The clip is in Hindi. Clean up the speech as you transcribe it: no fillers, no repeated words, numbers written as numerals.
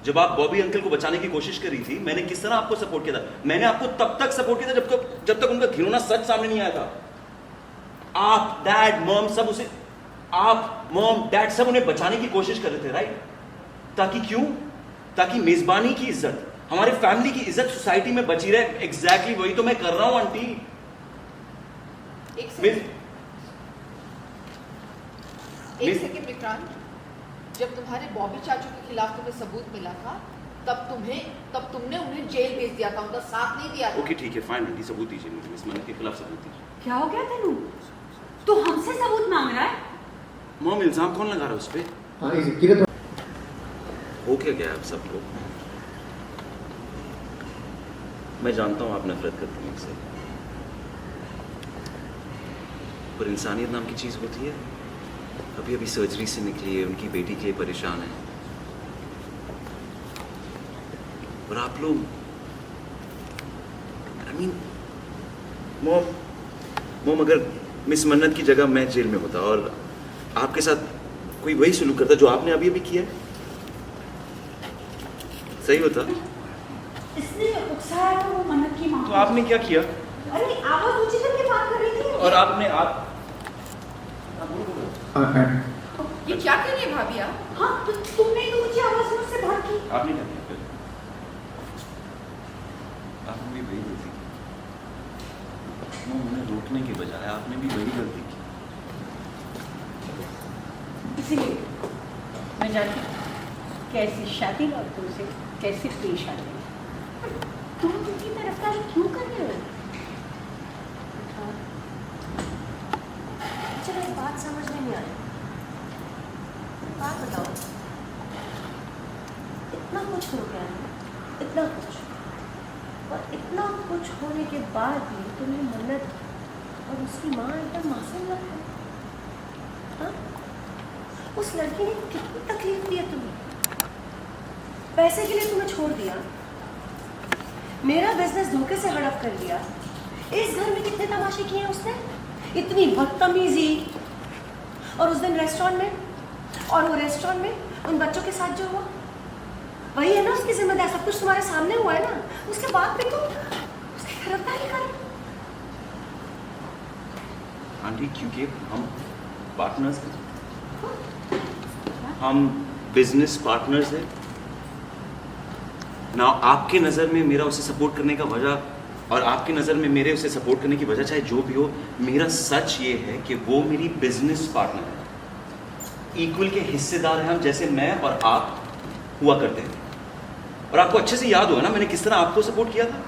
जब आप बॉबी अंकल को बचाने की कोशिश कर रही थी, मैंने किस तरह आपको सपोर्ट किया था? मैंने आपको तब तक सपोर्ट किया था जब तक उनका घिनौना सच सामने नहीं आया था। आप, डैड, मॉम सब उसे, आप, मॉम, डैड सब उन्हें बचाने की कोशिश कर रहे थे, राइट? ताकि क्यों? ताकि मेजबानी की इज्जत, हमारे फैमिली की इज्जत सोसाइटी में बची रहे। एग्जैक्टली वही तो मैं कर रहा हूं आंटी। एक सेकंड विक्रांत, जब तुम्हारे बॉबी चाचू के खिलाफ तुम्हें सबूत मिला था, तब तुमने उन्हें जेल भेज दिया था, उनका साथ नहीं दिया था। ओके ठीक है, फाइन आंटी, सबूत दीजिए मुझे, मिस मन्नत के खिलाफ सबूत दीजिए। क्या हो गया तनु? तू हमसे सबूत मांग रहा है? मॉम, इल्जाम कौन लगा रहा है उस पे? हो क्या गया आप सबको? मैं जानता हूं आप नफरत करते हैं मुझसे, पर इंसानियत नाम की चीज होती है। अभी अभी सर्जरी से निकली है, उनकी बेटी के लिए परेशान है, और आप लोग, आई मीन, मॉम, अगर मिस मन्नत की जगह मैं जेल में होता और आपके साथ कोई वही सलूक करता जो आपने अभी अभी किया, सही होता? इसने उकसाया तो वो मन्नत की मां। तो आपने क्या किया? अरे आवाज ऊंची करके बात कर रही थी। और आपने ये क्या कर रही है भाभी आप? हाँ, तो तुमने तो ऊंची आवाज में उससे बात की। आपने क्या किया फिर? आपने भी वही गलती की। उन्हें रोकने के बजाय आपने भी वही गलती की। इसीलिए मैं जानती हूँ कैसी शादी औरतों से कैसे पेश आते हैं। तुम उनकी तरफदारी क्यों कर रहे हो? चलो एक बात समझ में नहीं आ रही, बात बताओ। इतना कुछ हो गया है, इतना कुछ, और इतना कुछ होने के बाद भी तुम्हें मन्नत और उसकी माँ एकदम मासूम लगता है। हाँ? उस लड़की ने कितनी तकलीफ दी है तुम्हें, पैसे के लिए तुम्हें छोड़ दिया, मेरा बिजनेस धोखे से हड़प कर लिया, इस घर में कितने तमाशे किए हैं उसने, इतनी बदतमीजी। और उस दिन रेस्टोरेंट में, और वो रेस्टोरेंट में उन बच्चों के साथ जो हुआ, वही है ना उसकी जिम्मेदारी। सब कुछ तुम्हारे सामने हुआ है ना, उसके बाद भी तुम उसकी गिरफ्तारी कर। आंटी, क्योंकि हम पार्टनर्स हैं, हम बिजनेस पार्टनर्स हैं ना। आपके नज़र में मेरा उसे सपोर्ट करने का वजह, और आपकी नज़र में मेरे उसे सपोर्ट करने की वजह चाहे जो भी हो, मेरा सच ये है कि वो मेरी बिजनेस पार्टनर है। इक्वल के हिस्सेदार हैं हम, जैसे मैं और आप हुआ करते हैं। और आपको अच्छे से याद होगा ना मैंने किस तरह आपको सपोर्ट किया था।